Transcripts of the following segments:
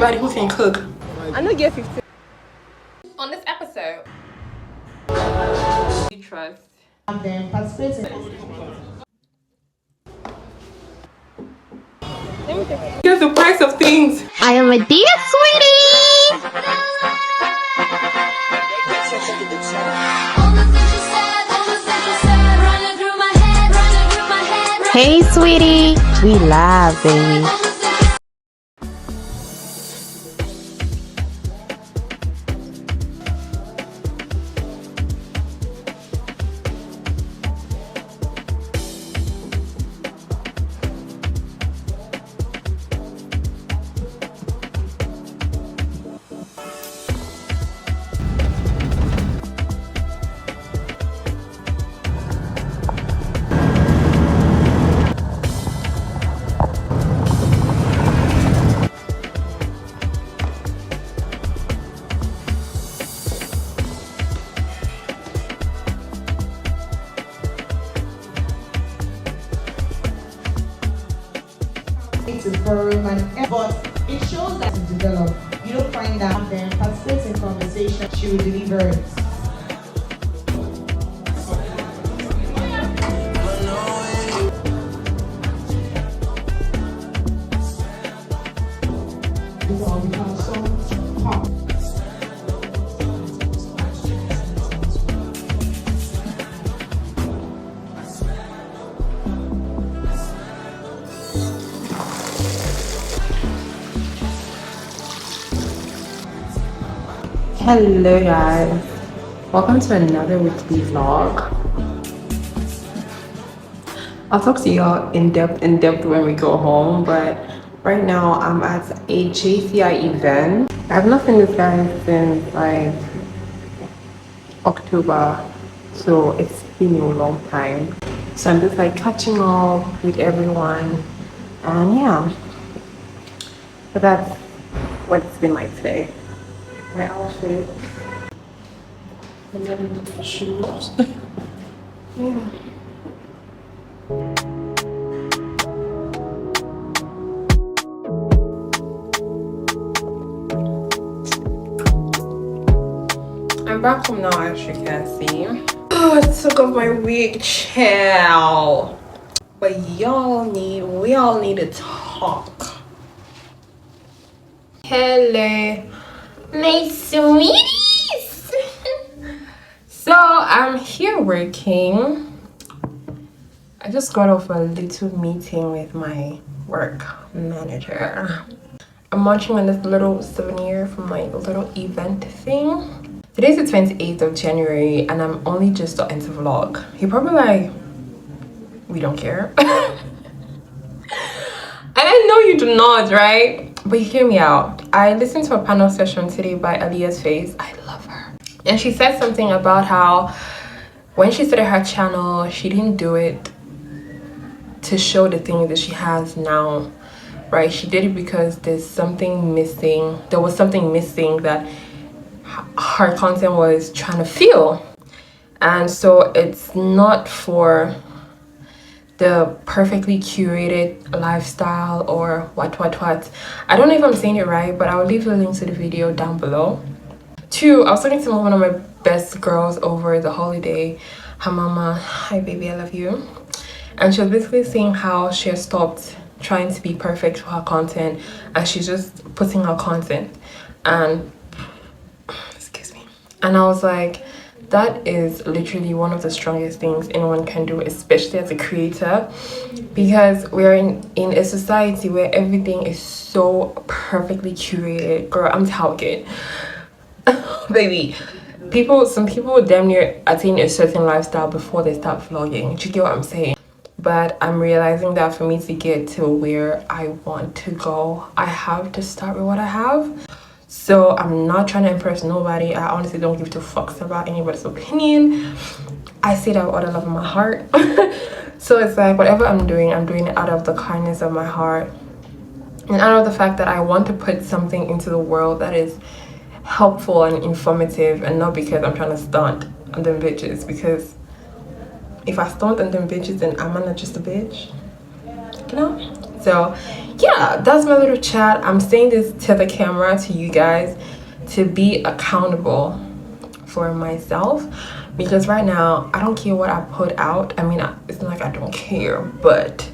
anybody who can cook. I know get 15. On this episode, you trust. And then participate in. Here's the price of things. I am a dear sweetie. Hey, sweetie. We love, baby. To firm and but it shows that it's developed. You don't find that then participate in conversation, she will deliver it. Hello guys, welcome to another weekly vlog. I'll talk to y'all in depth when we go home, but right now I'm at a JCI event. I have not seen this guy since like October, so it's been a long time. So I'm just like catching up with everyone, and yeah, but that's what it's been like today. My outfit and then the shoes. Yeah. I'm back home now, as you can see. Oh, I took off my wig, chill. But we all need to talk. Hello, my sweeties. So I'm here working. I just got off a little meeting with my work manager. I'm watching on this little souvenir from my little event thing. Today's the 28th of January and I'm only just starting to vlog. You're probably like, we don't care. And I know you do not, right? But hear me out. I listened to a panel session today by AliExpress. I love her. And she said something about how when she started her channel, she didn't do it to show the things that she has now, right? She did it because there's something missing. There was something missing that her content was trying to fill. And so it's not for the perfectly curated lifestyle or what. I don't know if I'm saying it right, but I'll leave the link to the video down below. Two, I was talking to one of my best girls over the holiday. Her mama, hi baby, I love you. And she was basically saying how she has stopped trying to be perfect for her content and she's just putting her content. And excuse me. And I was like, that is literally one of the strongest things anyone can do, especially as a creator, because we're in a society where everything is so perfectly curated. Girl, I'm talking. Baby, some people damn near attain a certain lifestyle before they start vlogging. Do you get what I'm saying? But I'm realizing that for me to get to where I want to go, I have to start with what I have. So I'm not trying to impress nobody. I honestly don't give two fucks about anybody's opinion. I say that with all the love in my heart. So it's like whatever I'm doing it out of the kindness of my heart and out of the fact that I want to put something into the world that is helpful and informative, and not because I'm trying to stunt on them bitches, because if I stunt on them bitches then I'm not just a bitch, you know. So yeah, that's my little chat. I'm saying this to the camera, to you guys, to be accountable for myself, because right now I don't care what I put out. I mean, it's not like I don't care, but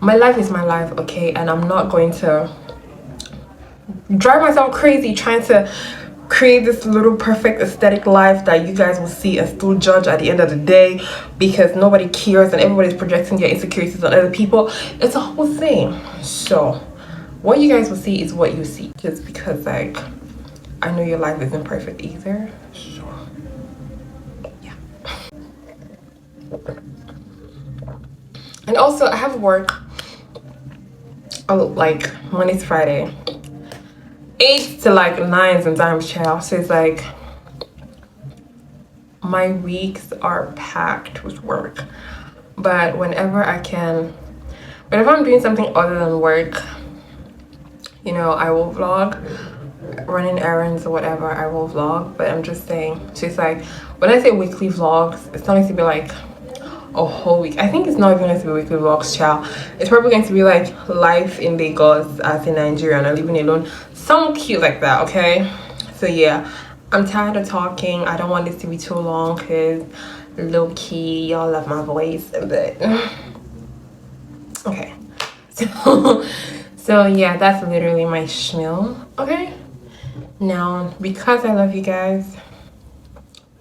my life is my life, okay? And I'm not going to drive myself crazy trying to create this little perfect aesthetic life that you guys will see and still judge at the end of the day, because nobody cares and everybody's projecting their insecurities on other people. It's a whole thing. So what you guys will see is what you see, just because like I know your life isn't perfect either. So yeah. And also I have work like Monday to Friday, 8 to like 9 sometimes, child. So it's like my weeks are packed with work. But whenever I can, whenever I'm doing something other than work, you know, I will vlog. Running errands or whatever, I will vlog. But I'm just saying, so it's like when I say weekly vlogs, it's not going to be like a whole week. I think it's not even going to be weekly vlogs, child. It's probably going to be like life in Lagos as in Nigeria, and living alone, some cute like that. Okay, so yeah, I'm tired of talking. I don't want this to be too long because low-key y'all love my voice, but okay. So yeah, that's literally my schmeal. Okay, now because I love you guys,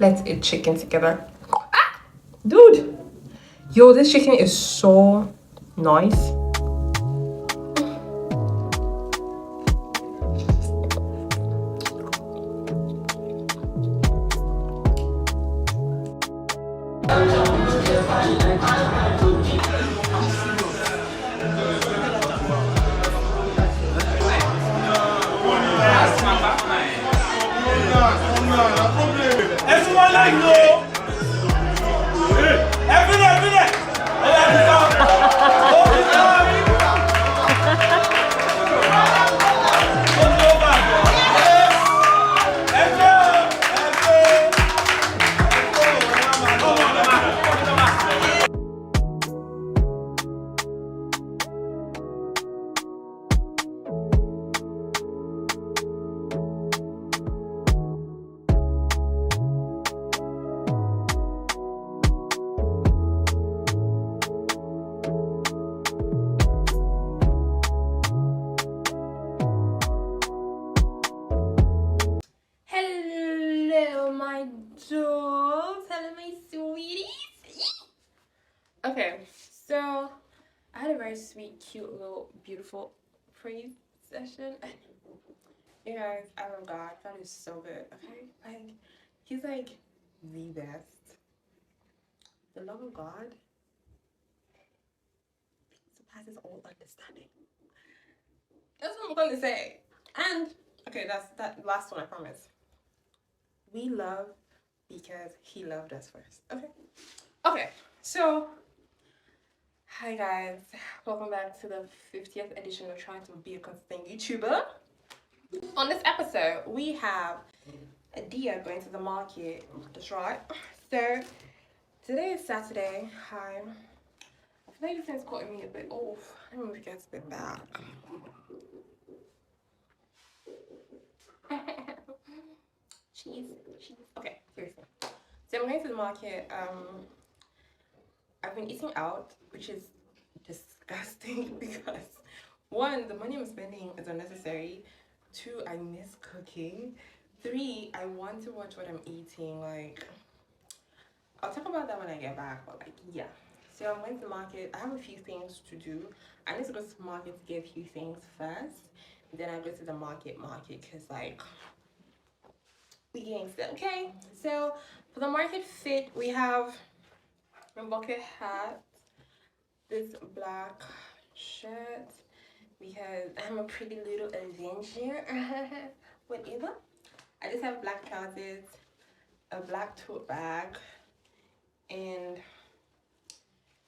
let's eat chicken together. Ah, dude, yo, this chicken is so nice. Okay, so I had a very sweet, cute, little, beautiful praise session. You guys, I love God. God is so good, okay? Like, he's like the best. The love of God surpasses all understanding. That's what I'm going to say. And, okay, that's that last one, I promise. We love because he loved us first, okay? Okay, so hi guys, welcome back to the 50th edition of Trying to Be a Consistent YouTuber. On this episode, we have a deer going to the market. That's right. So today is Saturday. Hi. I feel like this thing's cutting me a bit off. I don't know if it gets a bit back. Cheese. Okay, seriously. So I'm going to the market. I've been eating out, which is disgusting because 1, the money I'm spending is unnecessary. 2, I miss cooking. 3, I want to watch what I'm eating. Like, I'll talk about that when I get back, but like, yeah. So I'm going to the market. I have a few things to do. I need to go to the market to get a few things first. Then I go to the market because like we gangsta. Okay, so for the market fit, we have a bucket hat, this black shirt because I'm a pretty little Avenger. Whatever. I just have black trousers, a black tote bag, and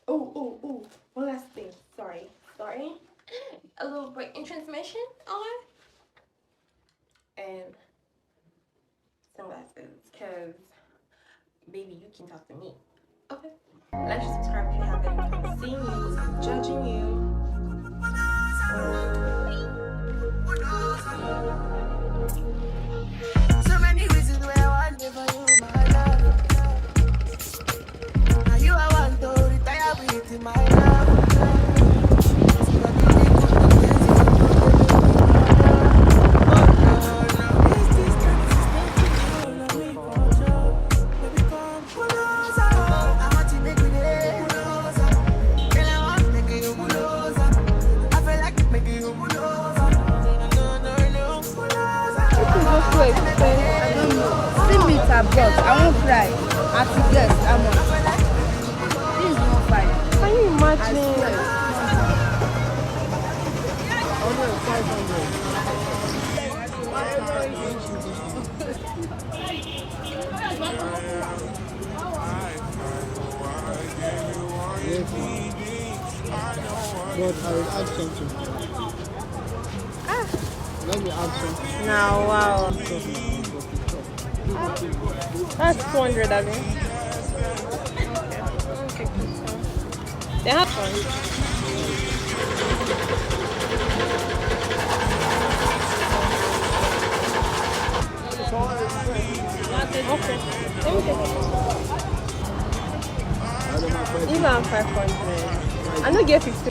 oh, one last thing. Sorry. A little break in transmission on, and sunglasses, because baby, you can talk to me. Okay. Like and subscribe if you haven't. I'm seeing you, I'm judging you. I bought. I won't cry. I have to guess how much. This is not fine. Can you I imagine? swear. 500. But I will add something. Let me add something. Now, wow. That's 200, I mean. They have fun. Okay. Let me take it. Even 500. I don't get 50.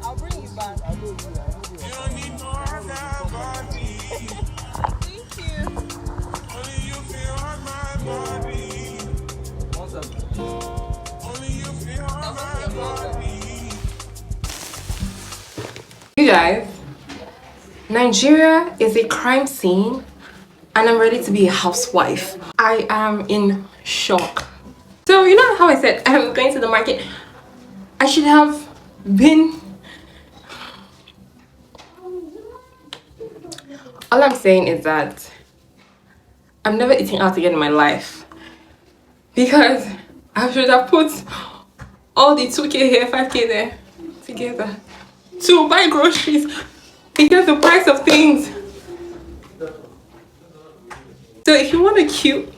I'll bring you back. Thank You guys, Nigeria is a crime scene and I'm ready to be a housewife. I am in shock. So you know how I said I'm going to the market? I should have been... All I'm saying is that I'm never eating out again in my life because I should have put all the 2K here, 5K there together to buy groceries because the price of things. So if you want a cute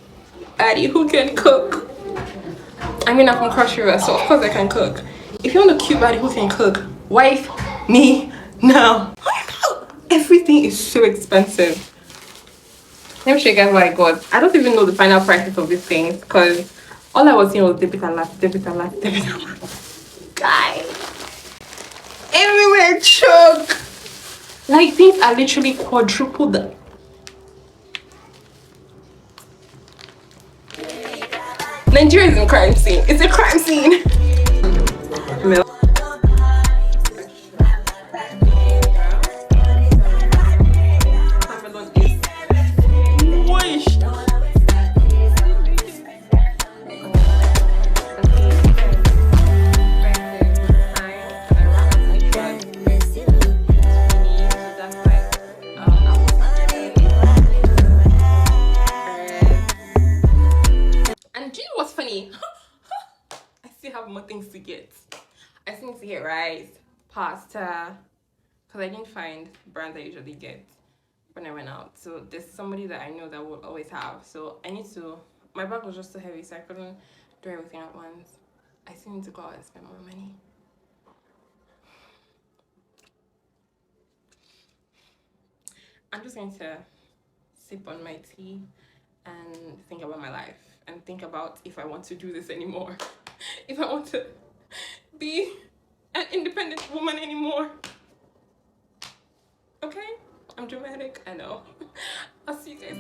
baddie who can cook, I mean I'm from Cross River, so of course I can cook. If you want a cute baddie who can cook, wife me now. Everything is so expensive. Let me show you guys what I got. I don't even know the final prices of these things because all I was seeing was debit and last, debit and last, debit and last. Guys, everywhere choke. Like things are literally quadrupled. Nigeria is a crime scene. It's a crime scene. I still have more things to get. I still need to get rice, pasta, because I didn't find brands I usually get when I went out. So there's somebody that I know that will always have. So I need to, my bag was just so heavy so I couldn't do everything at once. I still need to go out and spend more money. I'm just going to sip on my tea and think about my life and think about if I want to do this anymore. If I want to be an independent woman anymore. Okay? I'm dramatic, I know. I'll see you guys.